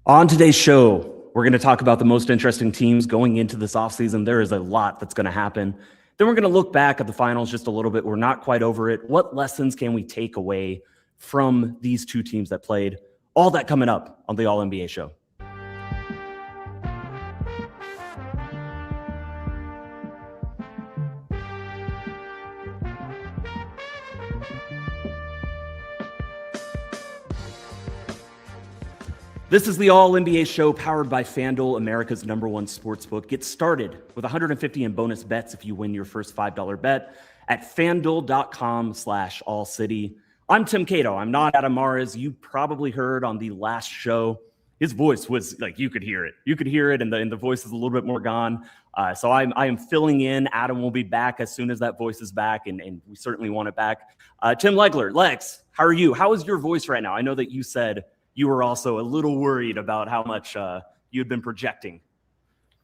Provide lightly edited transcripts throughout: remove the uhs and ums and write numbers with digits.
On today's show, we're going to talk about the most interesting teams going into this offseason. There is a lot that's going to happen. Then we're going to look back at the finals just a little bit. We're not quite over it. What lessons can we take away from these two teams that played? All that coming up on the All NBA show. This is the All NBA show powered by FanDuel, America's #1 sportsbook. Get started with $150 in bonus bets if you win your first $5 bet at FanDuel.com/AllCity. I'm Tim Cato. I'm not Adam Mares. You probably heard on the last show, his voice was like, you could hear it. You could hear it, and the voice is a little bit more gone. So I am filling in. Adam will be back as soon as that voice is back, and we certainly want it back. Tim Legler, Lex, how are you? How is your voice right now? I know that you said you were also a little worried about how much you had been projecting.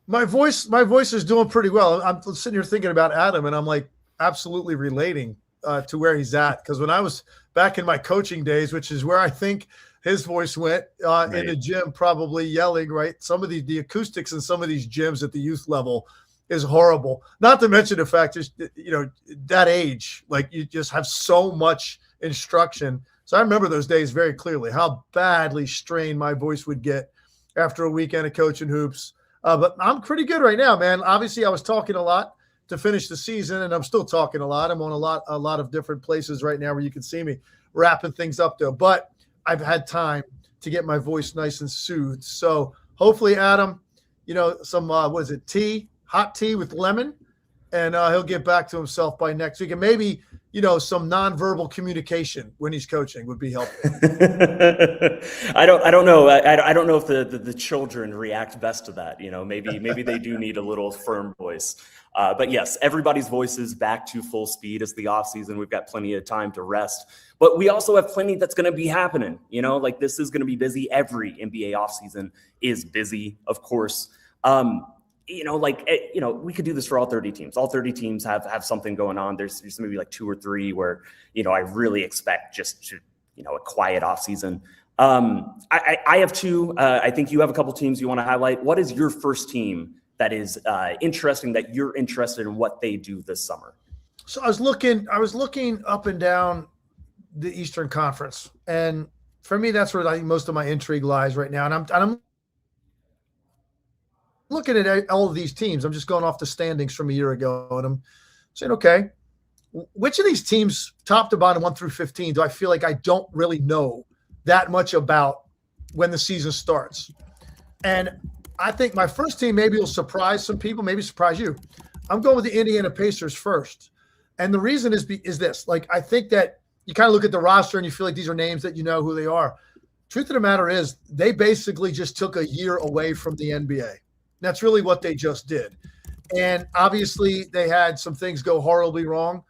My voice is doing pretty well. I'm sitting here thinking about Adam, and I'm like absolutely relating to where he's at. Because when I was back in my coaching days, which is where I think his voice went in the gym, probably yelling, right? Some of the acoustics in some of these gyms at the youth level is horrible. Not to mention the fact, just that age, like you just have so much instruction. So I remember those days very clearly, how badly strained my voice would get after a weekend of coaching hoops. But I'm pretty good right now, man. Obviously, I was talking a lot to finish the season, and I'm still talking a lot. I'm on a lot of different places right now where you can see me wrapping things up, though. But I've had time to get my voice nice and soothed. So hopefully, Adam, some hot tea with lemon, and he'll get back to himself by next week. And maybe some nonverbal communication when he's coaching would be helpful. I don't know. I don't know if the children react best to that. Maybe they do need a little firm voice. But yes, everybody's voice is back to full speed. It's the off season. We've got plenty of time to rest, but we also have plenty that's going to be happening. This is going to be busy. Every NBA off season is busy, of course. We could do this for all 30 teams. All 30 teams have something going on. There's maybe like 2 or 3 where, I really expect just to, a quiet off season. I have 2. I think you have a couple teams you want to highlight. What is your first team that is interesting, that you're interested in what they do this summer? So I was looking up and down the Eastern Conference. And for me, that's where I think most of my intrigue lies right now. And I'm looking at all of these teams. I'm just going off the standings from a year ago, and I'm saying, okay, which of these teams, top to bottom, 1 through 15, do I feel like I don't really know that much about when the season starts? And I think my first team maybe will surprise some people, maybe surprise you. I'm going with the Indiana Pacers first. And the reason is this. Like, I think that you kind of look at the roster and you feel like these are names that you know who they are. Truth of the matter is they basically just took a year away from the NBA. That's really what they just did. And obviously they had some things go horribly wrong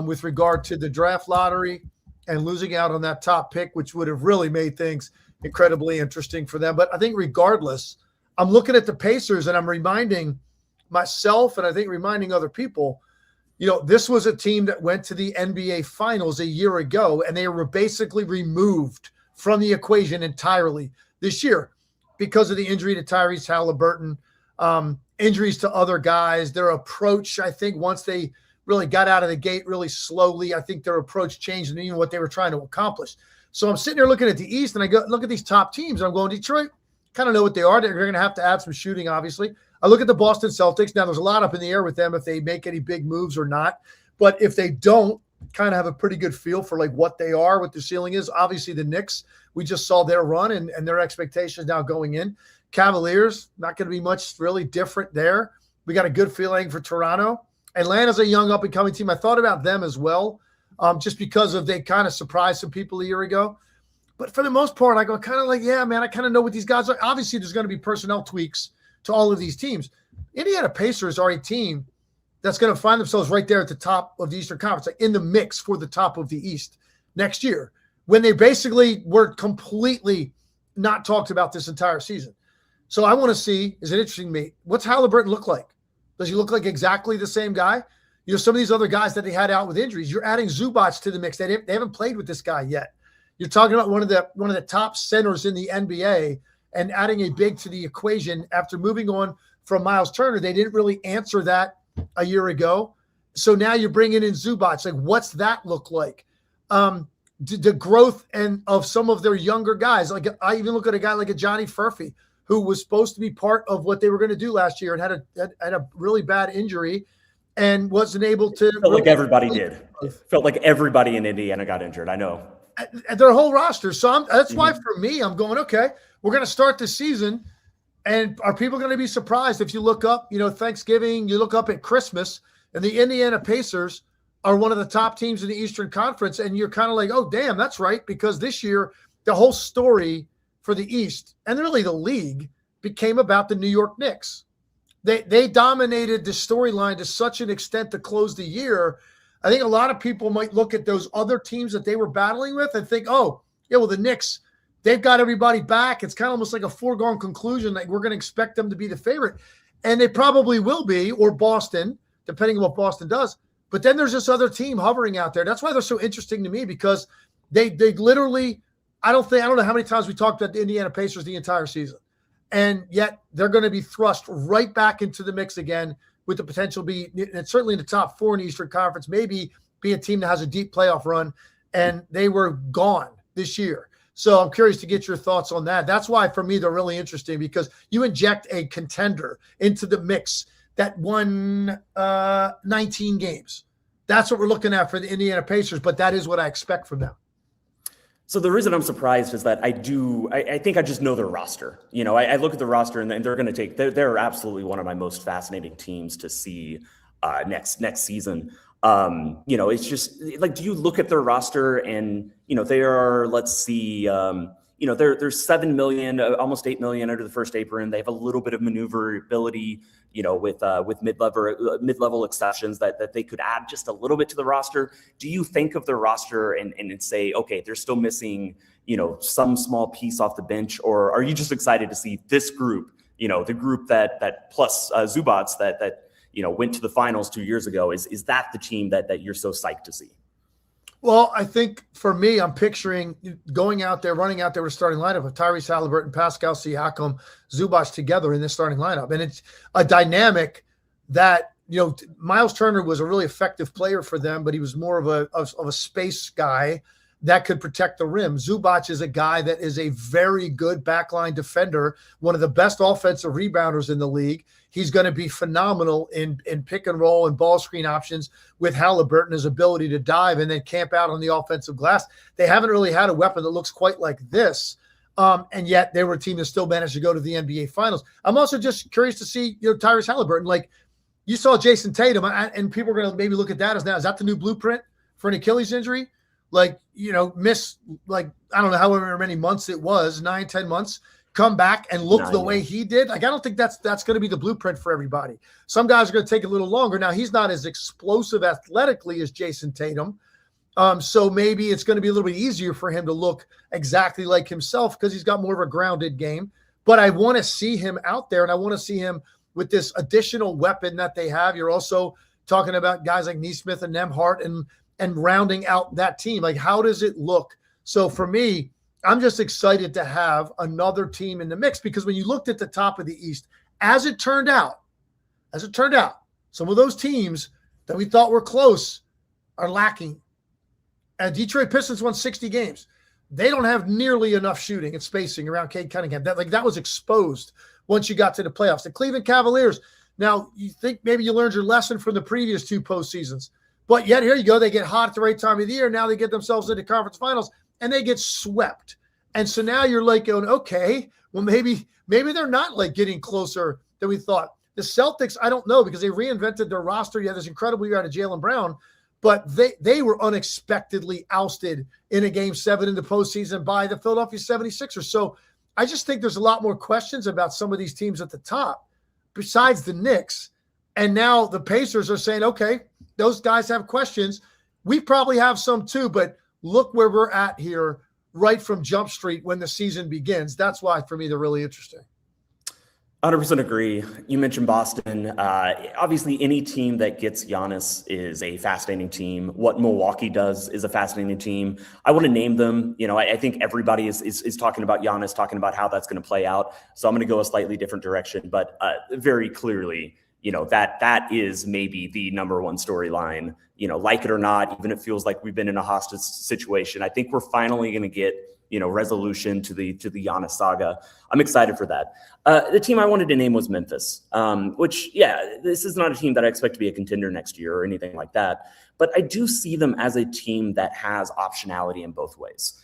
with regard to the draft lottery and losing out on that top pick, which would have really made things incredibly interesting for them. But I think regardless, I'm looking at the Pacers and I'm reminding myself, and I think reminding other people, this was a team that went to the NBA Finals a year ago, and they were basically removed from the equation entirely this year because of the injury to Tyrese Halliburton, injuries to other guys. Their approach, I think, once they really got out of the gate really slowly, I think their approach changed and even what they were trying to accomplish. So I'm sitting here looking at the East, and I go look at these top teams, and I'm going, Detroit, kind of know what they are. They're going to have to add some shooting, obviously. I look at the Boston Celtics. Now, there's a lot up in the air with them if they make any big moves or not. But if they don't, kind of have a pretty good feel for like what they are, what their ceiling is. Obviously, the Knicks, we just saw their run and their expectations now going in. Cavaliers, not going to be much really different there. We got a good feeling for Toronto. Atlanta's a young up-and-coming team. I thought about them as well, just because of they kind of surprised some people a year ago. But for the most part, I go kind of like, yeah, man, I kind of know what these guys are. Obviously, there's going to be personnel tweaks to all of these teams. Indiana Pacers are a team that's going to find themselves right there at the top of the Eastern Conference, like in the mix for the top of the East next year, when they basically were completely not talked about this entire season. So I want to see, is it interesting to me, what's Halliburton look like? Does he look like exactly the same guy? Some of these other guys that they had out with injuries, you're adding Zubac to the mix. They haven't played with this guy yet. You're talking about one of the top centers in the NBA, and adding a big to the equation after moving on from Miles Turner. They didn't really answer that a year ago. So now you're bringing in Zubac. Like, what's that look like? The growth and of some of their younger guys. Like, I even look at a guy like a Johnny Furphy, who was supposed to be part of what they were going to do last year and had a really bad injury and wasn't able to. Felt like everybody did. It felt like everybody in Indiana got injured. I know. Their whole roster. So that's why for me, I'm going, okay, we're going to start the season. And are people going to be surprised if you look up, Thanksgiving, you look up at Christmas, and the Indiana Pacers are one of the top teams in the Eastern Conference, and you're kind of like, oh, damn, that's right, because this year the whole story for the East and really the league became about the New York Knicks. They dominated the storyline to such an extent to close the year. I think a lot of people might look at those other teams that they were battling with and think, oh, yeah, well, the Knicks, they've got everybody back. It's kind of almost like a foregone conclusion that we're going to expect them to be the favorite. And they probably will be, or Boston, depending on what Boston does. But then there's this other team hovering out there. That's why they're so interesting to me, because they literally, I don't know how many times we talked about the Indiana Pacers the entire season. And yet they're going to be thrust right back into the mix again with the potential to be, and certainly in the top 4 in the Eastern Conference, maybe be a team that has a deep playoff run. And they were gone this year. So I'm curious to get your thoughts on that. That's why, for me, they're really interesting, because you inject a contender into the mix that won 19 games. That's what we're looking at for the Indiana Pacers, but that is what I expect from them. So the reason I'm surprised is that I think I just know their roster. I look at the roster and they're going to they're absolutely one of my most fascinating teams to see next season. It's just like, do you look at their roster and, they are, let's see, they're 7 million, almost 8 million under the first apron. They have a little bit of maneuverability, with mid-level exceptions that they could add just a little bit to the roster. Do you think of their roster and say, okay, they're still missing, some small piece off the bench, or are you just excited to see this group, the group that plus Zubac that went to the finals 2 years ago? Is that the team that you're so psyched to see? Well, I think for me, I'm picturing running out there with a starting lineup of Tyrese Haliburton, Pascal Siakam, Zubac together in this starting lineup. And it's a dynamic that, Miles Turner was a really effective player for them, but he was more of a space guy that could protect the rim. Zubac is a guy that is a very good backline defender, one of the best offensive rebounders in the league. He's going to be phenomenal in pick and roll and ball screen options with Haliburton, his ability to dive and then camp out on the offensive glass. They haven't really had a weapon that looks quite like this. And yet they were a team that still managed to go to the NBA Finals. I'm also just curious to see, Tyrese Haliburton. Like, you saw Jason Tatum, and people are going to maybe look at that as, now, is that the new blueprint for an Achilles injury? Like, miss, like, I don't know however many months it was, 9-10 months, come back and look the way he did. Like, I don't think that's going to be the blueprint for everybody. Some guys are going to take a little longer. Now, he's not as explosive athletically as Jason Tatum. So maybe it's going to be a little bit easier for him to look exactly like himself because he's got more of a grounded game. But I want to see him out there, and I want to see him with this additional weapon that they have. You're also talking about guys like Nesmith and Nembhard and rounding out that team. Like, how does it look? So for me, I'm just excited to have another team in the mix, because when you looked at the top of the East, as it turned out, some of those teams that we thought were close are lacking. And Detroit Pistons won 60 games. They don't have nearly enough shooting and spacing around Cade Cunningham. That was exposed once you got to the playoffs. The Cleveland Cavaliers, now you think maybe you learned your lesson from the previous 2 postseasons. But yet here you go. They get hot at the right time of the year. Now they get themselves into conference finals and they get swept. And so now you're like going, okay, well, maybe they're not like getting closer than we thought. The Celtics, I don't know, because they reinvented their roster. You had this incredible year out of Jaylen Brown, but they were unexpectedly ousted in a Game 7 in the postseason by the Philadelphia 76ers. So I just think there's a lot more questions about some of these teams at the top besides the Knicks. And now the Pacers are saying, okay, those guys have questions. We probably have some too, but look where we're at here right from Jump Street when the season begins. That's why, for me, they're really interesting. 100% agree. You mentioned Boston. Obviously, any team that gets Giannis is a fascinating team. What Milwaukee does is a fascinating team. I want to name them. I think everybody is talking about Giannis, talking about how that's going to play out. So I'm going to go a slightly different direction, but very clearly, that is maybe the number one storyline. Like it or not, even if it feels like we've been in a hostage situation, I think we're finally going to get resolution to the Giannis saga. I'm excited for that. The team I wanted to name was Memphis, which, this is not a team that I expect to be a contender next year or anything like that. But I do see them as a team that has optionality in both ways.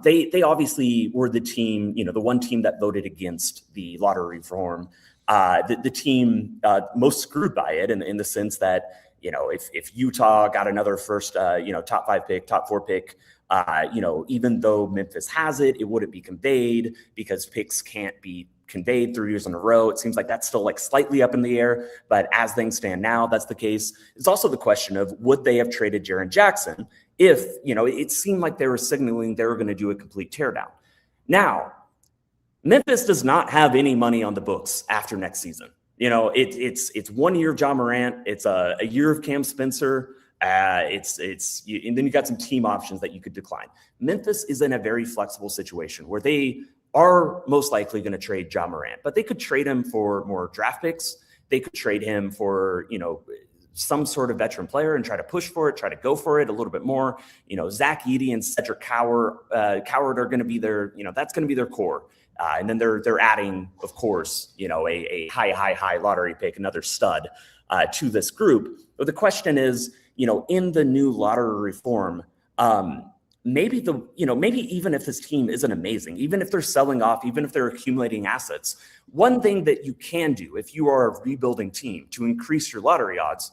They obviously were the team, the one team that voted against the lottery reform. The team most screwed by it in the sense that, if Utah got another first, top 5 pick, top 4 pick, even though Memphis has it, it wouldn't be conveyed because picks can't be conveyed 3 years in a row. It seems like that's still like slightly up in the air, but as things stand now, that's the case. It's also the question of would they have traded Jaren Jackson if, it seemed like they were signaling they were going to do a complete teardown. Now, Memphis does not have any money on the books after next season. It's 1 year of Ja Morant. It's a year of Cam Spencer. And then you got some team options that you could decline. Memphis is in a very flexible situation where they are most likely going to trade Ja Morant, but they could trade him for more draft picks. They could trade him for, some sort of veteran player and try to push for it, try to go for it a little bit more. Zach Edey and Cedric Coward are going to be their, that's going to be their core. And then they're adding, of course, a high lottery pick, another stud to this group. But the question is, in the new lottery reform, maybe even if this team isn't amazing, even if they're selling off, even if they're accumulating assets, one thing that you can do if you are a rebuilding team to increase your lottery odds,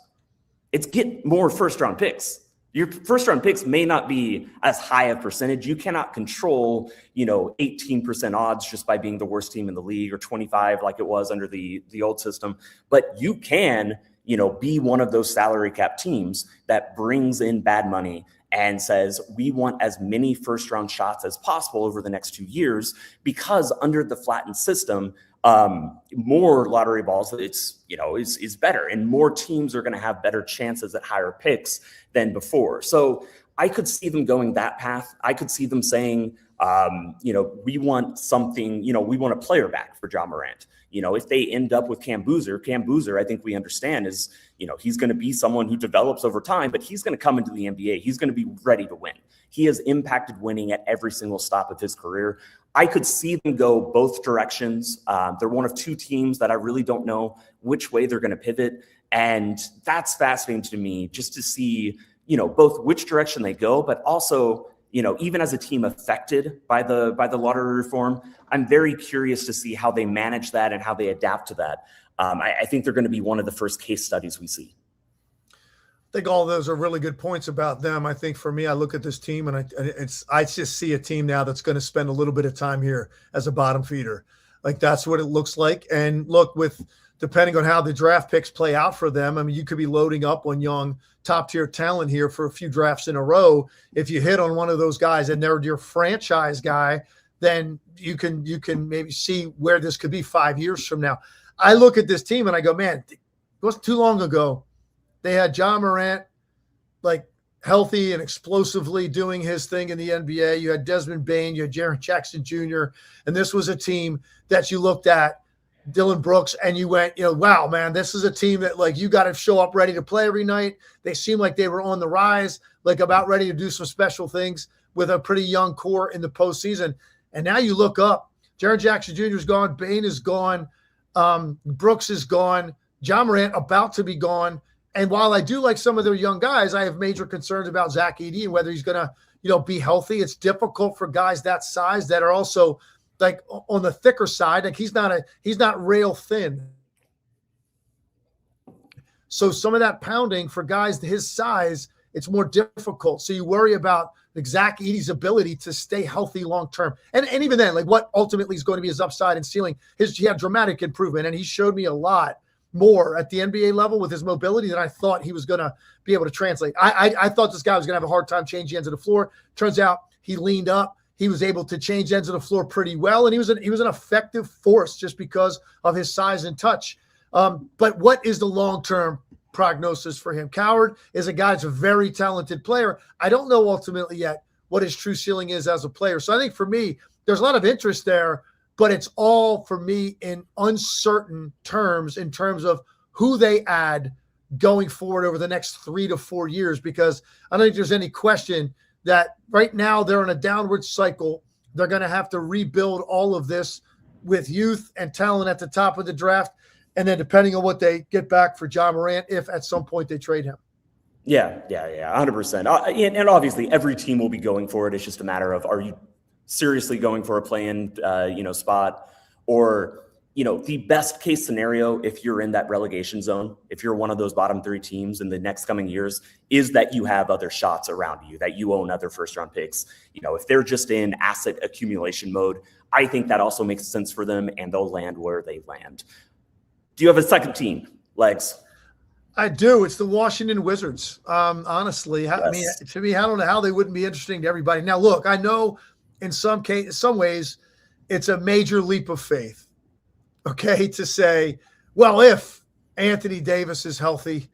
it's get more first-round picks. Your first-round picks may not be as high a percentage. You cannot control, 18% odds just by being the worst team in the league or 25 like it was under the old system. But you can, be one of those salary cap teams that brings in bad money and says, we want as many first-round shots as possible over the next 2 years because under the flattened system, more lottery balls, is better, and more teams are going to have better chances at higher picks than before. So I could see them going that path. I could see them saying, we want something, we want a player back for Ja Morant. If they end up with Cam Boozer, I think we understand is, he's going to be someone who develops over time, but he's going to come into the NBA. He's going to be ready to win. He has impacted winning at every single stop of his career. I could see them go both directions. They're one of two teams that I really don't know which way they're going to pivot. And that's fascinating to me just to see, both which direction they go, but also, even as a team affected by the lottery reform, I'm very curious to see how they manage that and how they adapt to that. I think they're going to be one of the first case studies we see. I think all of those are really good points about them. I think for me, I look at this team and I just see a team now that's going to spend a little bit of time here as a bottom feeder. Like that's what it looks like. And look, depending on how the draft picks play out for them, I mean, you could be loading up on young top tier talent here for a few drafts in a row. If you hit on one of those guys and they're your franchise guy, then you can maybe see where this could be 5 years from now. I look at this team and I go, man, it wasn't too long ago. They had Ja Morant like healthy and explosively doing his thing in the NBA. You had Desmond Bane, you had Jaren Jackson Jr., and this was a team that you looked at, Dylan Brooks, and you went, wow, man, this is a team that like you got to show up ready to play every night. They seemed like they were on the rise, like about ready to do some special things with a pretty young core in the postseason. And now you look up, Jaren Jackson Jr. is gone, Bane is gone, Brooks is gone, Ja Morant about to be gone. And while I do like some of their young guys, I have major concerns about Zach Edey and whether he's going to, be healthy. It's difficult for guys that size that are also like on the thicker side. Like he's not rail thin. So some of that pounding for guys his size, it's more difficult. So you worry about like Zach Edey's ability to stay healthy long-term. And even then, like what ultimately is going to be his upside and ceiling, he had dramatic improvement and he showed me a lot more at the NBA level with his mobility than I thought he was going to be able to translate. I thought this guy was going to have a hard time changing ends of the floor. Turns out he leaned up. He was able to change ends of the floor pretty well, and he was an effective force just because of his size and touch. But what is the long-term prognosis for him? Coward is a guy that's a very talented player. I don't know ultimately yet what his true ceiling is as a player. So I think for me, there's a lot of interest there, but it's all for me in uncertain terms in terms of who they add going forward over the next 3 to 4 years, because I don't think there's any question that right now they're in a downward cycle. They're going to have to rebuild all of this with youth and talent at the top of the draft. And then depending on what they get back for John Morant, if at some point they trade him. Yeah, 100%. And obviously every team will be going for it. It's just a matter of, are you seriously going for a play-in, spot, or, the best case scenario, if you're in that relegation zone, if you're one of those bottom 3 teams in the next coming years, is that you have other shots around you, that you own other first-round picks. If they're just in asset accumulation mode, I think that also makes sense for them, and they'll land where they land. Do you have a second team, Legs? I do. It's the Washington Wizards. Honestly, Yes. I mean, to me, I don't know how they wouldn't be interesting to everybody. Now, look, I know in some ways, it's a major leap of faith. Okay, to say, well, if Anthony Davis is healthy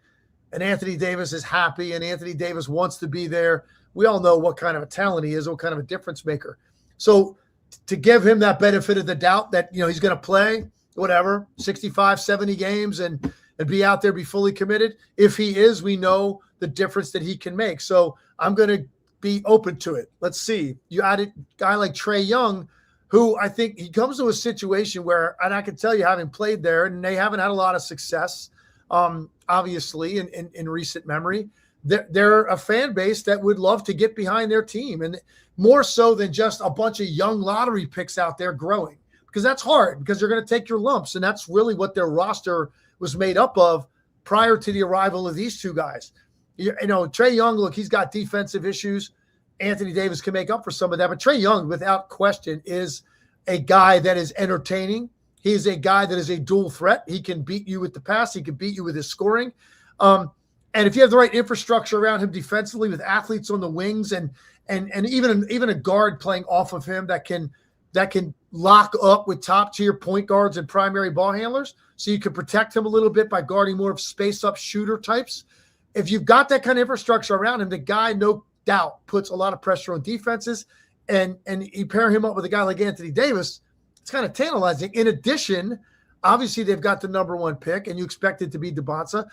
and Anthony Davis is happy and Anthony Davis wants to be there, we all know what kind of a talent he is, what kind of a difference maker. So to give him that benefit of the doubt that, he's going to play, whatever, 65, 70 games and be out there, be fully committed. If he is, we know the difference that he can make. So I'm going to be open to it. Let's see. You added a guy like Trae Young, who I think he comes to a situation where, and I can tell you having played there, and they haven't had a lot of success, obviously, in recent memory. They're a fan base that would love to get behind their team, and more so than just a bunch of young lottery picks out there growing, because that's hard, because they're going to take your lumps, and that's really what their roster was made up of prior to the arrival of these two guys. Trae Young, look, he's got defensive issues. Anthony Davis can make up for some of that, but Trae Young, without question, is a guy that is entertaining. He is a guy that is a dual threat. He can beat you with the pass. He can beat you with his scoring. And if you have the right infrastructure around him defensively, with athletes on the wings and even a guard playing off of him that can lock up with top tier point guards and primary ball handlers, so you can protect him a little bit by guarding more of space up shooter types. If you've got that kind of infrastructure around him, the guy, no doubt, puts a lot of pressure on defenses, and you pair him up with a guy like Anthony Davis, it's kind of tantalizing. In addition, obviously they've got the number 1 pick, and you expect it to be DeBonsa,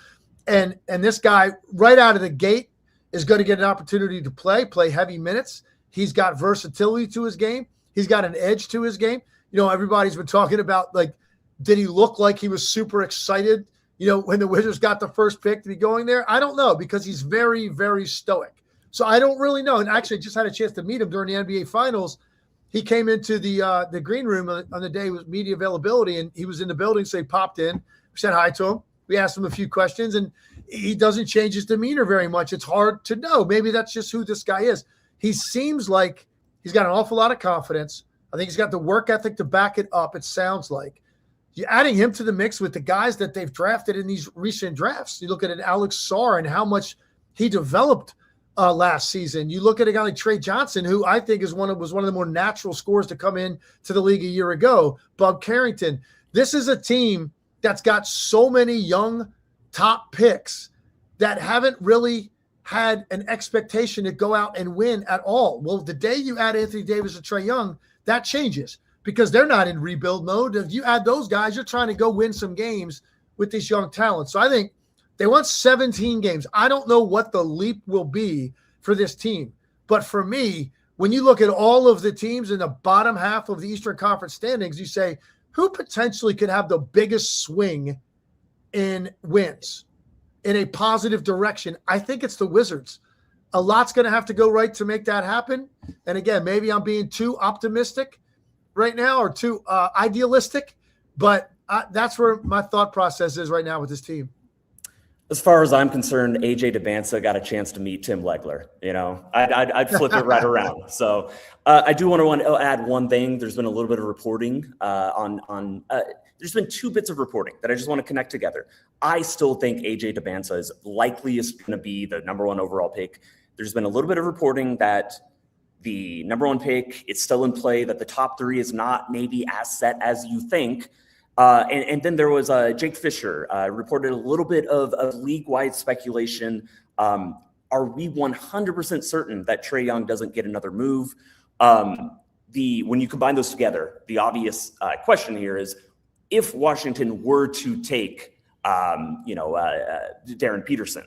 and this guy right out of the gate is going to get an opportunity to play heavy minutes. He's got versatility to his game. He's got an edge to his game. Everybody's been talking about, like, did he look like he was super excited, when the Wizards got the first pick to be going there? I don't know, because he's very, very stoic. So I don't really know. And actually, I just had a chance to meet him during the NBA Finals. He came into the green room on the day with media availability, and he was in the building, so he popped in. We said hi to him. We asked him a few questions, and he doesn't change his demeanor very much. It's hard to know. Maybe that's just who this guy is. He seems like he's got an awful lot of confidence. I think he's got the work ethic to back it up, it sounds like. You're adding him to the mix with the guys that they've drafted in these recent drafts. You look at Alex Sarr and how much he developed last season. You look at a guy like Trey Johnson, who I think was one of the more natural scorers to come in to the league a year ago. Bub Carrington. This is a team that's got so many young top picks that haven't really had an expectation to go out and win at all. Well, the day you add Anthony Davis and Trae Young, that changes, because they're not in rebuild mode. If you add those guys, you're trying to go win some games with these young talents. So I think they won 17 games. I don't know what the leap will be for this team. But for me, when you look at all of the teams in the bottom half of the Eastern Conference standings, you say, who potentially could have the biggest swing in wins in a positive direction? I think it's the Wizards. A lot's going to have to go right to make that happen. And again, maybe I'm being too optimistic right now, or too idealistic, but that's where my thought process is right now with this team. As far as I'm concerned, AJ DeBansa got a chance to meet Tim Legler. I'd flip it right around. So I do want to add one thing. There's been a little bit of reporting on there's been 2 bits of reporting that I just want to connect together. I still think AJ DeBansa is likely going to be the number 1 overall pick. There's been a little bit of reporting that the number one pick, it's still in play, that the top three is not maybe as set as you think. And then there was Jake Fisher reported a little bit of league-wide speculation. Are we 100% certain that Trae Young doesn't get another move? When you combine those together, the obvious question here is, if Washington were to take, Darren Peterson,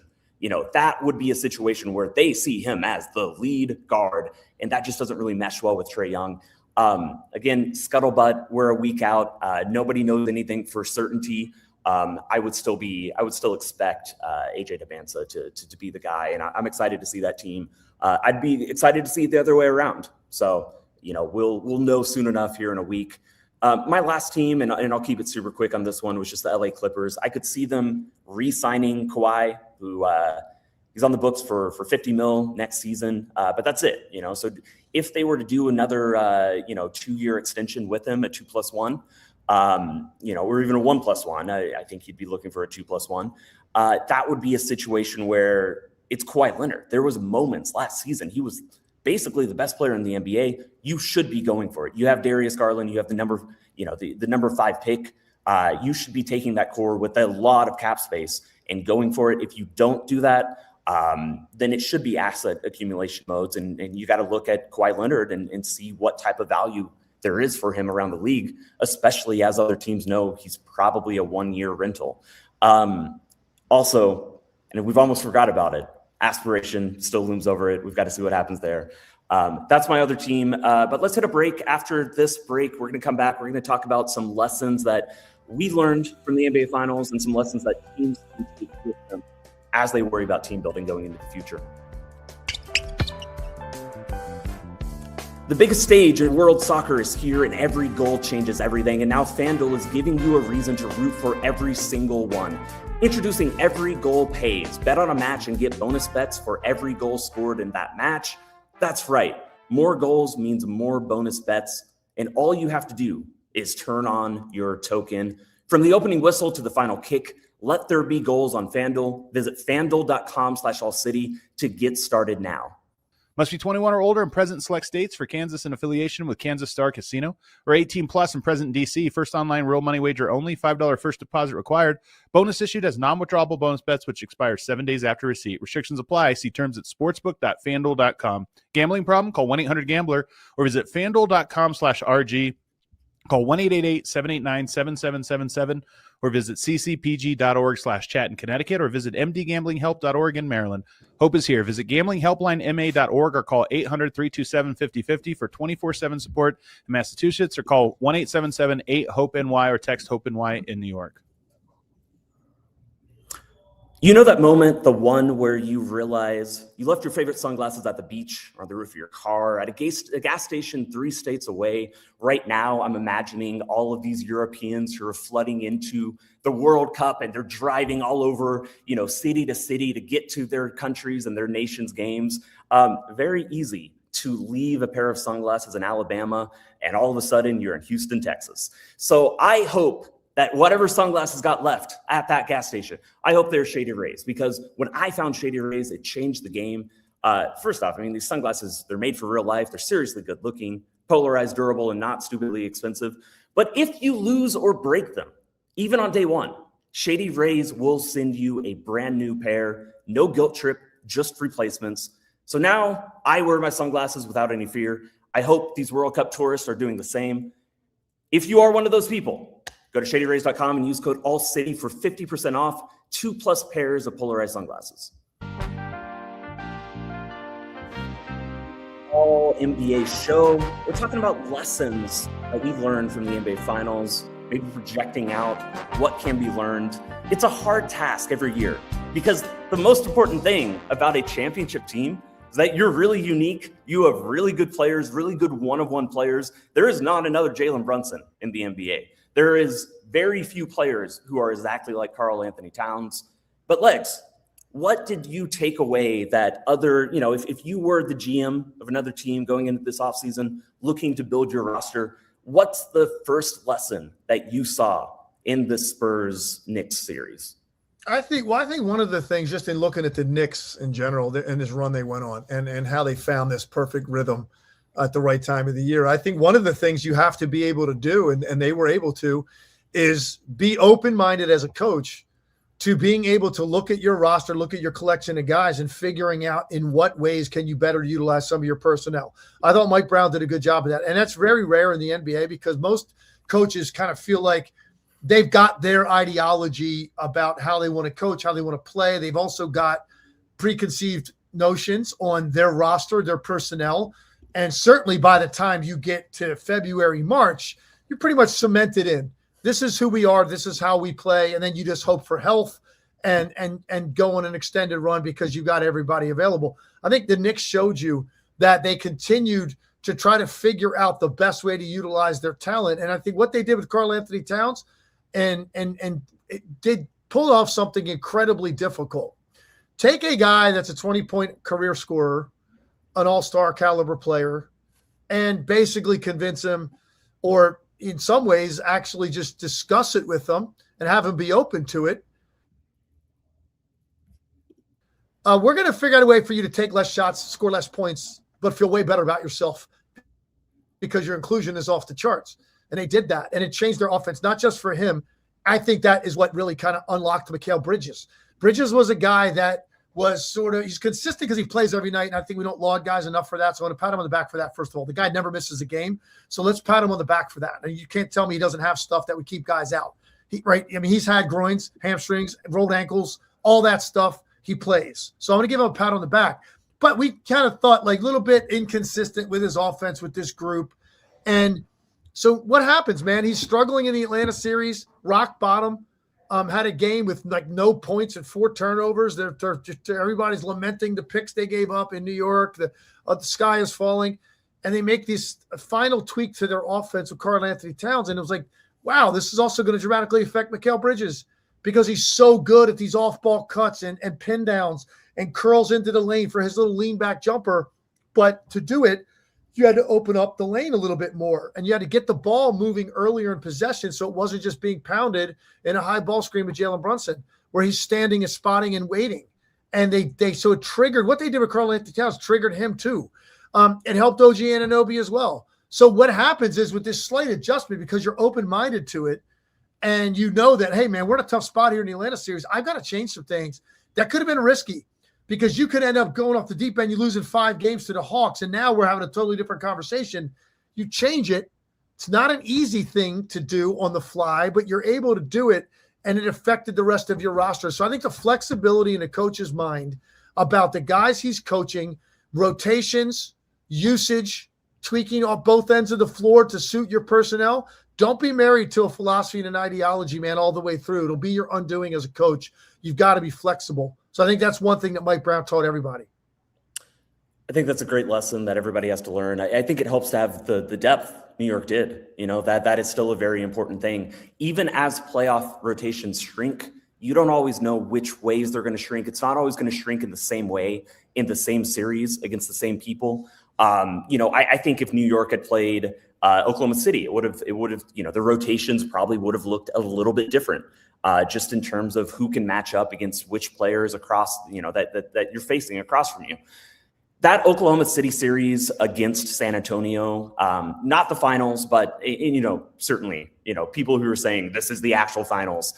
that would be a situation where they see him as the lead guard, and that just doesn't really mesh well with Trae Young. Again, scuttlebutt, we're a week out. Nobody knows anything for certainty. I would still expect AJ Debinsa to be the guy, and I'm excited to see that team. I'd be excited to see it the other way around. So, we'll know soon enough here in a week. My last team, and I'll keep it super quick on this one, was just the LA Clippers. I could see them re-signing Kawhi, who he's on the books for $50 million next season, but that's it. So if they were to do another 2-year extension with him, a 2+1, or even a 1+1, I think he'd be looking for a 2+1. That would be a situation where it's Kawhi Leonard. There was moments last season he was basically the best player in the NBA. You should be going for it. You have Darius Garland. You have the number 5 pick. You should be taking that core with a lot of cap space and going for it. If you don't do that, then it should be asset accumulation modes. And you got to look at Kawhi Leonard and see what type of value there is for him around the league, especially as other teams know he's probably a 1-year rental. Also, and we've almost forgot about it, aspiration still looms over it. We've got to see what happens there. That's my other team. But let's hit a break. After this break, we're going to come back. We're going to talk about some lessons that we learned from the NBA Finals and some lessons that teams can take with them as they worry about team building going into the future. The biggest stage in world soccer is here, and every goal changes everything. And now FanDuel is giving you a reason to root for every single one. Introducing Every Goal Pays. Bet on a match and get bonus bets for every goal scored in that match. That's right. More goals means more bonus bets. And all you have to do is turn on your token. From the opening whistle to the final kick, let there be goals on FanDuel. Visit FanDuel.com/AllCity to get started now. Must be 21 or older and present in select states. For Kansas in affiliation with Kansas Star Casino, or 18 plus and present in D.C. First online real money wager only. $5 first deposit required. Bonus issued as non-withdrawable bonus bets, which expire 7 days after receipt. Restrictions apply. See terms at sportsbook.fanduel.com. Gambling problem? Call 1-800-GAMBLER or visit fanduel.com/RG. Call 1-888-789-7777 or visit ccpg.org/chat in Connecticut or visit mdgamblinghelp.org in Maryland. Hope is here. Visit gamblinghelplinema.org or call 800-327-5050 for 24/7 support in Massachusetts or call 1-877-8-HOPE-NY or text HOPE-NY in New York. You know that moment, the one where you realize you left your favorite sunglasses at the beach or on the roof of your car, at a gas station 3 states away. Right now, I'm imagining all of these Europeans who are flooding into the World Cup and they're driving all over, city to city to get to their countries and their nations' games. Very easy to leave a pair of sunglasses in Alabama and all of a sudden you're in Houston, Texas. So I hope that whatever sunglasses got left at that gas station, I hope they're Shady Rays, because when I found Shady Rays, it changed the game. First off, these sunglasses, they're made for real life. They're seriously good looking, polarized, durable, and not stupidly expensive. But if you lose or break them, even on day one, Shady Rays will send you a brand new pair. No guilt trip, just replacements. So now I wear my sunglasses without any fear. I hope these World Cup tourists are doing the same. If you are one of those people, go to shadyrays.com and use code ALLCITY for 50% off 2+ pairs of polarized sunglasses. All NBA show. We're talking about lessons that we've learned from the NBA Finals, maybe projecting out what can be learned. It's a hard task every year because the most important thing about a championship team is that you're really unique. You have really good players, really good one-of-one players. There is not another Jalen Brunson in the NBA. There is very few players who are exactly like Karl Anthony Towns. But Legs, what did you take away that other, if you were the GM of another team going into this offseason, looking to build your roster, what's the first lesson that you saw in the Spurs-Knicks series? I think one of the things, just in looking at the Knicks in general and this run they went on and how they found this perfect rhythm at the right time of the year. I think one of the things you have to be able to do, and they were able to, is be open-minded as a coach to being able to look at your roster, look at your collection of guys, and figuring out in what ways can you better utilize some of your personnel. I thought Mike Brown did a good job of that. And that's very rare in the NBA because most coaches kind of feel like they've got their ideology about how they want to coach, how they want to play. They've also got preconceived notions on their roster, their personnel. And certainly by the time you get to February, March, you're pretty much cemented in. This is who we are. This is how we play. And then you just hope for health and go on an extended run because you got everybody available. I think the Knicks showed you that they continued to try to figure out the best way to utilize their talent. And I think what they did with Karl Anthony Towns and it did pull off something incredibly difficult. Take a guy that's a 20-point career scorer, an all-star caliber player, and basically convince him, or in some ways actually just discuss it with them and have him be open to it. We're going to figure out a way for you to take less shots, score less points, but feel way better about yourself because your inclusion is off the charts. And they did that, and it changed their offense, not just for him. I think that is what really kind of unlocked Mikal Bridges. Bridges was a guy that was sort of – he's consistent because he plays every night, and I think we don't laud guys enough for that, so I want to pat him on the back for that, first of all. The guy never misses a game, so let's pat him on the back for that. And you can't tell me he doesn't have stuff that would keep guys out. He's had groins, hamstrings, rolled ankles, all that stuff. He plays. So I'm going to give him a pat on the back. But we kind of thought like a little bit inconsistent with his offense with this group. And so what happens, man? He's struggling in the Atlanta series, rock bottom. Had a game with like no points and 4 turnovers. Everybody's lamenting the picks they gave up in New York. The sky is falling. And they make this final tweak to their offense with Karl Anthony Towns. And it was like, wow, this is also going to dramatically affect Mikal Bridges because he's so good at these off-ball cuts and pin downs and curls into the lane for his little lean back jumper. But to do it, you had to open up the lane a little bit more, and you had to get the ball moving earlier in possession so it wasn't just being pounded in a high ball screen with Jalen Brunson where he's standing and spotting and waiting. And so it triggered what they did with Karl Anthony Towns, triggered him too. It helped OG Anunoby as well. So what happens is with this slight adjustment, because you're open-minded to it, and you know that, hey, man, we're in a tough spot here in the Atlanta series. I've got to change some things. That could have been risky because you could end up going off the deep end. You losing 5 games to the Hawks, and now we're having a totally different conversation. You change it. It's not an easy thing to do on the fly, but you're able to do it, and it affected the rest of your roster. So I think the flexibility in a coach's mind about the guys he's coaching, rotations, usage, tweaking off both ends of the floor to suit your personnel. Don't be married to a philosophy and an ideology, man, all the way through. It'll be your undoing as a coach. You've got to be flexible. So I think that's one thing that Mike Brown taught everybody. I think that's a great lesson that everybody has to learn. I think it helps to have the depth New York did. You know, that is still a very important thing. Even as playoff rotations shrink, you don't always know which ways they're going to shrink. It's not always going to shrink in the same way in the same series against the same people. I think if New York had played Oklahoma City, it would have, the rotations probably would have looked a little bit different, just in terms of who can match up against which players across, that you're facing across from you. That Oklahoma City series against San Antonio, not the finals, but certainly, people who are saying this is the actual finals.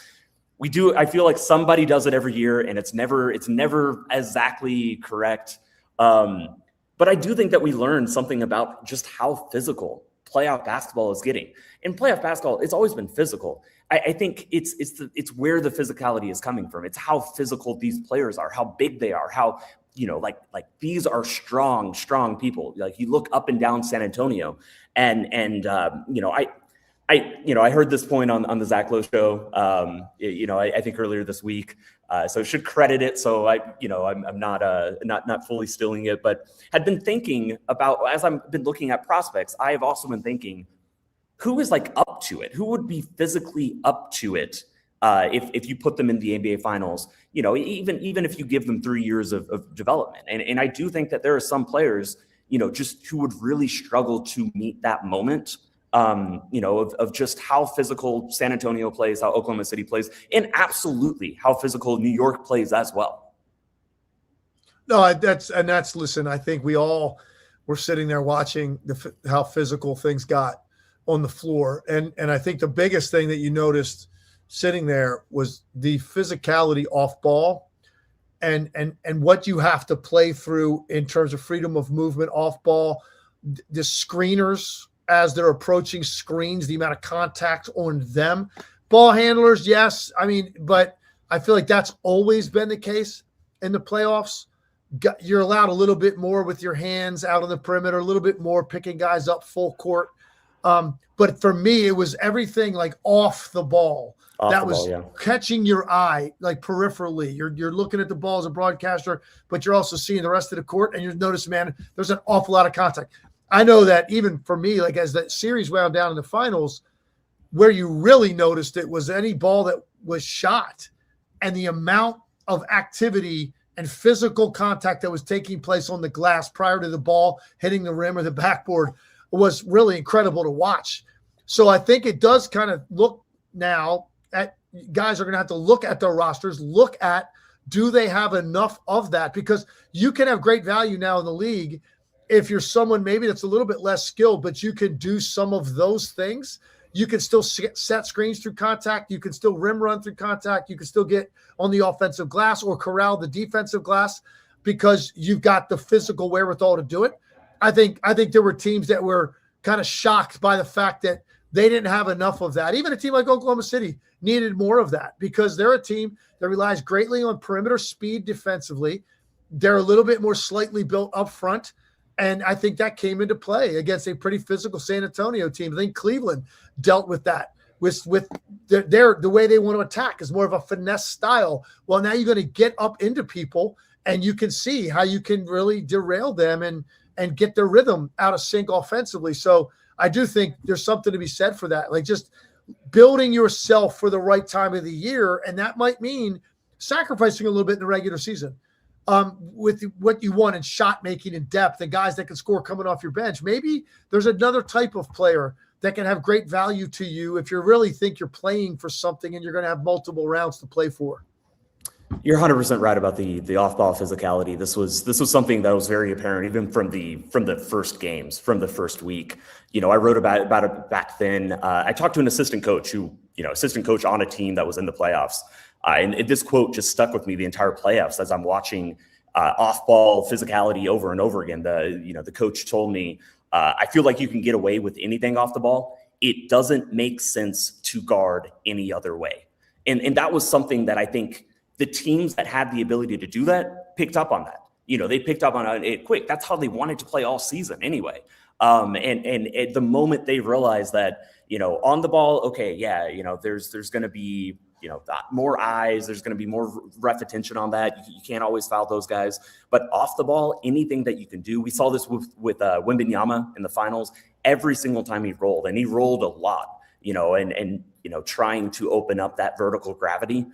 I feel like somebody does it every year, and it's never exactly correct. But I do think that we learned something about just how physical playoff basketball is getting. In playoff basketball, it's always been physical. I think it's where the physicality is coming from. It's how physical these players are, how big they are, how like these are strong people. Like you look up and down San Antonio, and I heard this point on the Zach Lowe show. I think earlier this week. So should credit it. So I'm not fully stealing it, but had been thinking about, as I've been looking at prospects, I have also been thinking, who is like up to it? Who would be physically up to it if you put them in the NBA Finals? Even if you give them 3 years of development. And I do think that there are some players, just who would really struggle to meet that moment. Of just how physical San Antonio plays, how Oklahoma City plays, and absolutely how physical New York plays as well. No, listen, I think we all we're sitting there watching how physical things got on the floor. And I think the biggest thing that you noticed sitting there was the physicality off ball and what you have to play through in terms of freedom of movement off ball, the screeners as they're approaching screens, the amount of contact on them. Ball handlers, yes. I mean, but I feel like that's always been the case in the playoffs. You're allowed a little bit more with your hands out on the perimeter, a little bit more picking guys up full court. But for me, it was everything like off the ball. Catching your eye, like peripherally. You're looking at the ball as a broadcaster, but you're also seeing the rest of the court, and you're noticing, man, there's an awful lot of contact. I know that even for me, like as the series wound down in the finals, where you really noticed it was any ball that was shot and the amount of activity and physical contact that was taking place on the glass prior to the ball hitting the rim or the backboard was really incredible to watch. So I think it does kind of look now at guys are going to have to look at their rosters, look at do they have enough of that? Because you can have great value now in the league if you're someone maybe that's a little bit less skilled, but you can do some of those things. You can still set screens through contact. You can still rim run through contact. You can still get on the offensive glass or corral the defensive glass because you've got the physical wherewithal to do it. I think there were teams that were kind of shocked by the fact that they didn't have enough of that. Even a team like Oklahoma City needed more of that because they're a team that relies greatly on perimeter speed defensively. They're a little bit more slightly built up front. And I think that came into play against a pretty physical San Antonio team. I think Cleveland dealt with that with the way they want to attack is more of a finesse style. Well, now you're going to get up into people and you can see how you can really derail them and get their rhythm out of sync offensively. So I do think there's something to be said for that. Like just building yourself for the right time of the year. And that might mean sacrificing a little bit in the regular season. With what you want in shot making and depth and guys that can score coming off your bench. Maybe there's another type of player that can have great value to you if you really think you're playing for something and you're going to have multiple rounds to play for. You're 100% right about the off-ball physicality. This was something that was very apparent even from the first games, from the first week. You know, I wrote about it back then. I talked to an assistant coach on a team that was in the playoffs. And this quote just stuck with me the entire playoffs as I'm watching off-ball physicality over and over again. The coach told me, I feel like you can get away with anything off the ball. It doesn't make sense to guard any other way. And that was something that I think the teams that had the ability to do that picked up on that. You know, they picked up on it quick. That's how they wanted to play all season anyway. And at the moment they realized that, you know, on the ball, okay, yeah, you know, there's going to be, you know, more eyes. There's going to be more ref attention on that. You can't always foul those guys. But off the ball, anything that you can do. We saw this with Wembanyama in the finals. Every single time he rolled, and he rolled a lot, you know, and you know, trying to open up that vertical gravity.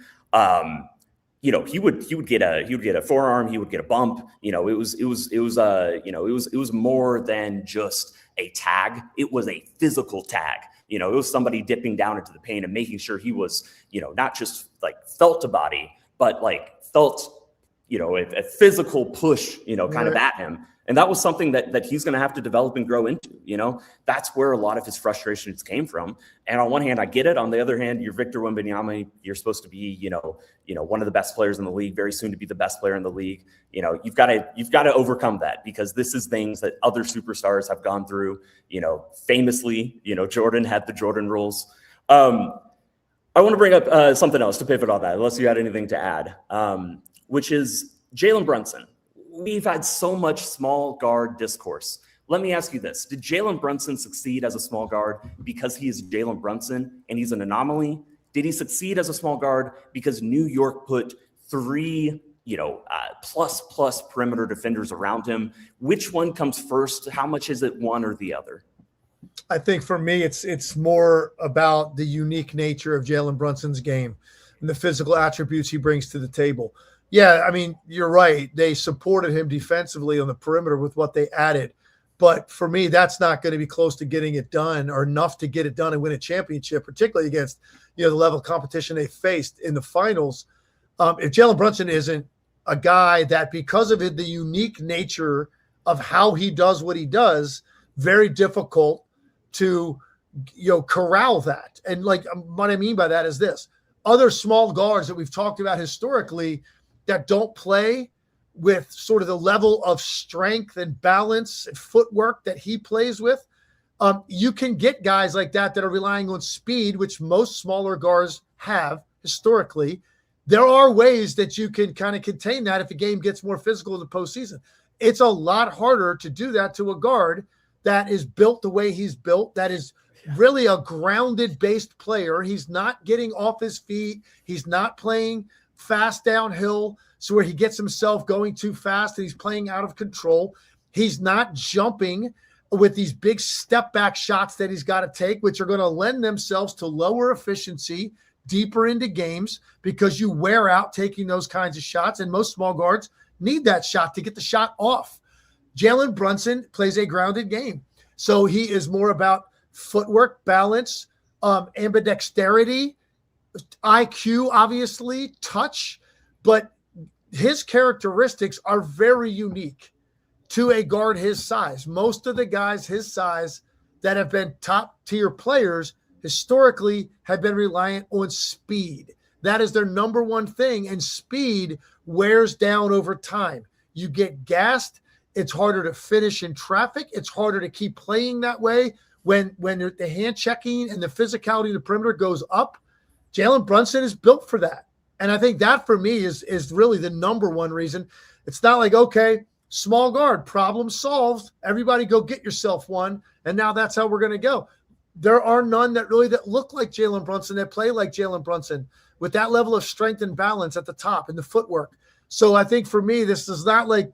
You know, he would get a forearm. He would get a bump. You know, it was more than just a tag. It was a physical tag. You know, it was somebody dipping down into the paint and making sure he was, you know, not just like felt a body, but like felt, you know, a physical push, you know, kind of at him. And that was something that he's going to have to develop and grow into. You know, that's where a lot of his frustrations came from. And on one hand, I get it. On the other hand, you're Victor Wembanyama. You're supposed to be, you know, one of the best players in the league, very soon to be the best player in the league. You know, you've got to overcome that because this is things that other superstars have gone through. You know, famously, you know, Jordan had the Jordan rules. I want to bring up something else to pivot on that, unless you had anything to add, which is Jalen Brunson. We've had so much small guard discourse. Let me ask you this. Did Jalen Brunson succeed as a small guard because he is Jalen Brunson and he's an anomaly? Did he succeed as a small guard because New York put three, you know, plus perimeter defenders around him? Which one comes first? How much is it one or the other? I think for me, it's more about the unique nature of Jalen Brunson's game and the physical attributes he brings to the table. Yeah, I mean, you're right. They supported him defensively on the perimeter with what they added. But for me, that's not going to be close to getting it done or enough to get it done and win a championship, particularly against, you know, the level of competition they faced in the finals. If Jalen Brunson isn't a guy that, because of the unique nature of how he does what he does, very difficult to, corral that. And like, what I mean by that is this: other small guards that we've talked about historically that don't play with sort of the level of strength and balance and footwork that he plays with, you can get guys like that are relying on speed, which most smaller guards have historically. There are ways that you can kind of contain that if a game gets more physical in the postseason. It's a lot harder to do that to a guard that is built the way he's built, that is really a grounded-based player. He's not getting off his feet. He's not playing fast downhill, so where he gets himself going too fast and he's playing out of control. He's not jumping with these big step-back shots that he's got to take, which are going to lend themselves to lower efficiency deeper into games because you wear out taking those kinds of shots, and most small guards need that shot to get the shot off. Jalen Brunson plays a grounded game, so he is more about footwork, balance, ambidexterity, IQ, obviously, touch, but his characteristics are very unique to a guard his size. Most of the guys his size that have been top-tier players historically have been reliant on speed. That is their number one thing, and speed wears down over time. You get gassed. It's harder to finish in traffic. It's harder to keep playing that way when the hand checking and the physicality of the perimeter goes up. Jalen Brunson is built for that. And I think that for me is really the number one reason. It's not like, okay, small guard, problem solved. Everybody go get yourself one. And now that's how we're going to go. There are none that look like Jalen Brunson, that play like Jalen Brunson with that level of strength and balance at the top and the footwork. So I think for me, this is not like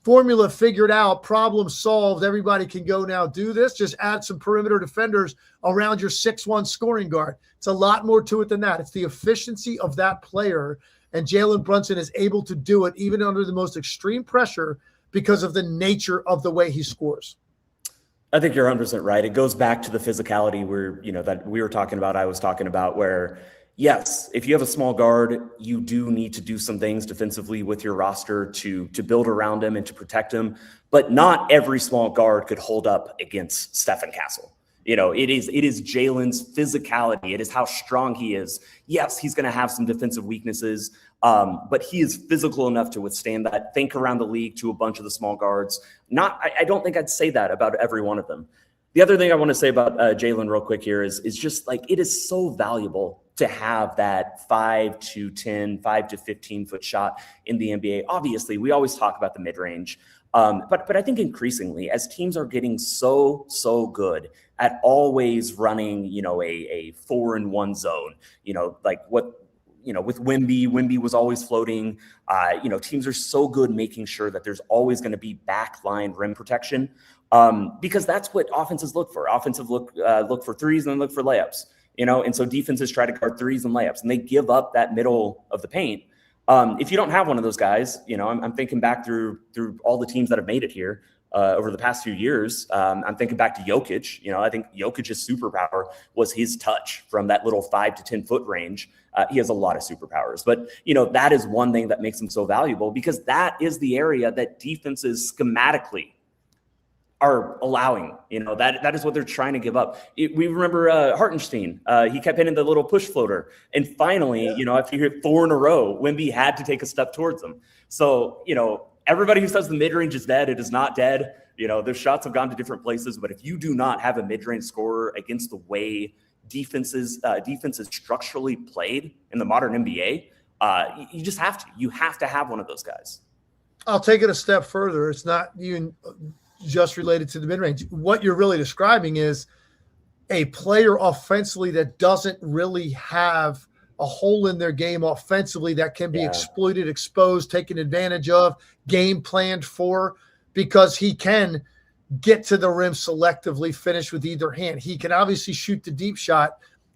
formula figured out, problem solved. Everybody can go now do this. Just add some perimeter defenders around your 6'1" scoring guard. It's a lot more to it than that. It's the efficiency of that player. And Jalen Brunson is able to do it even under the most extreme pressure because of the nature of the way he scores. I think you're 100% right. It goes back to the physicality that we were talking about, I was talking about, where yes, if you have a small guard, you do need to do some things defensively with your roster to build around him and to protect him. But not every small guard could hold up against Stephen Castle. It is Jalen's physicality. It is how strong he is. Yes, he's going to have some defensive weaknesses, but he is physical enough to withstand that. Think around the league to a bunch of the small guards. I don't think I'd say that about every one of them. The other thing I want to say about Jalen real quick here is just like it is so valuable to have that 5 to 10, 5 to 15-foot shot in the NBA. Obviously, we always talk about the mid-range, but I think increasingly as teams are getting so good at always running, a 4-in-1 zone, like what, with Wemby was always floating. Teams are so good making sure that there's always going to be backline rim protection because that's what offenses look for. Offensive look for threes and then look for layups. And so defenses try to guard threes and layups, and they give up that middle of the paint. If you don't have one of those guys, I'm thinking back through all the teams that have made it here over the past few years. I'm thinking back to Jokic. I think Jokic's superpower was his touch from that little 5 to 10 foot range. He has a lot of superpowers, but that is one thing that makes him so valuable because that is the area that defenses schematically are allowing, that is what they're trying to give up. We remember Hartenstein. He kept hitting the little push floater. And finally, if you hit 4 in a row, Wemby had to take a step towards him. So, everybody who says the mid-range is dead, it is not dead. Their shots have gone to different places. But if you do not have a mid-range scorer against the way defense is structurally played in the modern NBA, you just have to. You have to have one of those guys. I'll take it a step further. It's not even just related to the mid-range. What you're really describing is a player offensively that doesn't really have a hole in their game offensively that can be exploited, exposed, taken advantage of, game planned for, because he can get to the rim selectively, finish with either hand. He can obviously shoot the deep shot,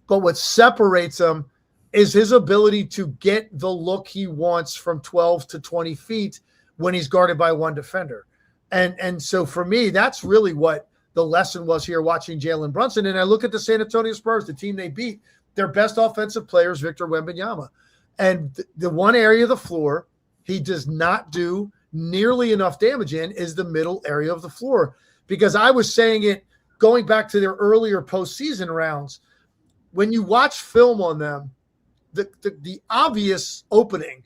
but what separates him is his ability to get the look he wants from 12 to 20 feet when he's guarded by one defender. And so for me, that's really what the lesson was here watching Jalen Brunson. And I look at the San Antonio Spurs, the team they beat, their best offensive player is Victor Wembanyama. And the one area of the floor he does not do nearly enough damage in is the middle area of the floor. Because I was saying it going back to their earlier postseason rounds, when you watch film on them, the obvious opening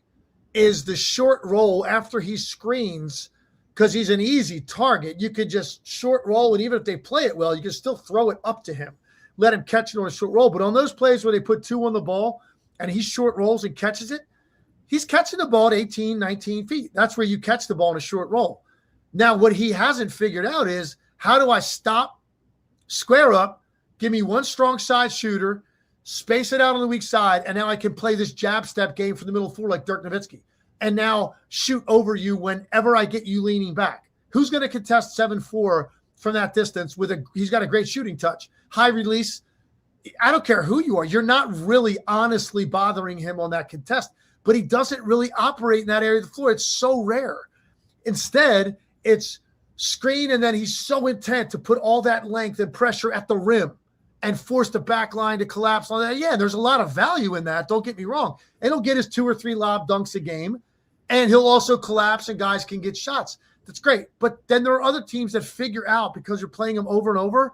is the short roll after he screens, because he's an easy target. You could just short roll, and even if they play it well, you can still throw it up to him, let him catch it on a short roll. But on those plays where they put 2 on the ball and he short rolls and catches it, he's catching the ball at 18, 19 feet. That's where you catch the ball in a short roll. Now, what he hasn't figured out is, how do I stop, square up, give me one strong side shooter, space it out on the weak side, and now I can play this jab step game from the middle floor like Dirk Nowitzki, and now shoot over you whenever I get you leaning back. Who's going to contest 7-4 from that distance he's got a great shooting touch, high release? I don't care who you are. You're not really honestly bothering him on that contest, but he doesn't really operate in that area of the floor. It's so rare. Instead, it's screen, and then he's so intent to put all that length and pressure at the rim and force the back line to collapse on that. Yeah, there's a lot of value in that. Don't get me wrong. And he'll get his 2 or 3 lob dunks a game, and he'll also collapse and guys can get shots. That's great. But then there are other teams that figure out, because you're playing them over and over,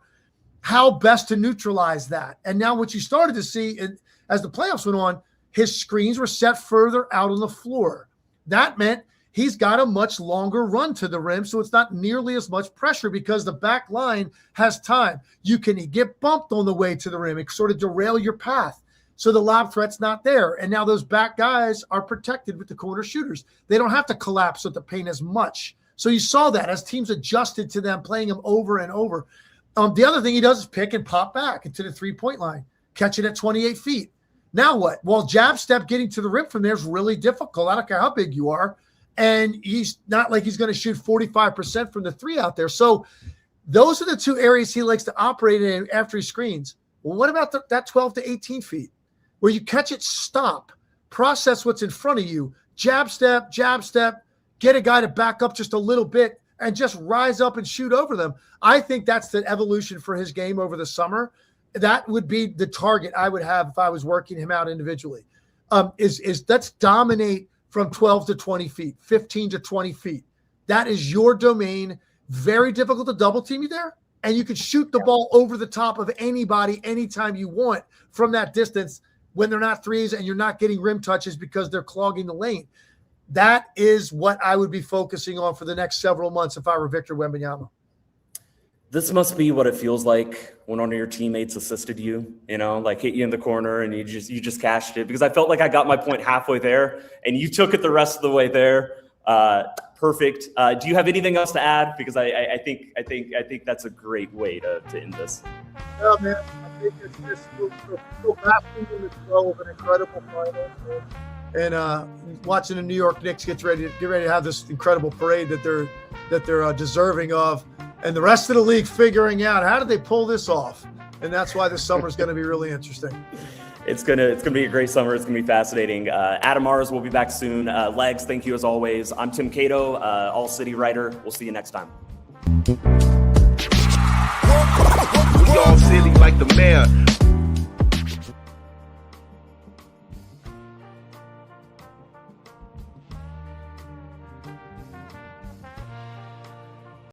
how best to neutralize that. And now what you started to see as the playoffs went on, his screens were set further out on the floor. That meant he's got a much longer run to the rim, so it's not nearly as much pressure because the back line has time. You can get bumped on the way to the rim. It sort of derail your path. So the lob threat's not there. And now those back guys are protected with the corner shooters. They don't have to collapse at the paint as much. So you saw that as teams adjusted to them, playing him over and over. The other thing he does is pick and pop back into the 3-point line, catch it at 28 feet. Now what? Well, jab step getting to the rim from there is really difficult. I don't care how big you are. And he's not like he's going to shoot 45% from the 3 out there. So those are the 2 areas he likes to operate in after he screens. Well, what about that 12 to 18 feet where you catch it, stop, process what's in front of you, jab step, get a guy to back up just a little bit and just rise up and shoot over them? I think that's the evolution for his game over the summer. That would be the target I would have if I was working him out individually. Let's dominate from 12 to 20 feet, 15 to 20 feet. That is your domain. Very difficult to double team you there. And you can shoot the ball over the top of anybody anytime you want from that distance when they're not threes and you're not getting rim touches because they're clogging the lane. That is what I would be focusing on for the next several months if I were Victor Wembanyama. This must be what it feels like when one of your teammates assisted you, like hit you in the corner and you just cashed it, because I felt like I got my point halfway there and you took it the rest of the way there. Perfect. Do you have anything else to add? Because I think that's a great way to end this. Yeah, man. I think it's just so basking in the flow of an incredible final, and watching the New York Knicks get ready to have this incredible parade that they're deserving of. And the rest of the league figuring out how did they pull this off, and that's why this summer is going to be really interesting. It's gonna be a great summer. It's gonna be fascinating. Adam Mars will be back soon. Legs, thank you as always. I'm Tim Cato, All City writer. We'll see you next time. We all city like the mayor.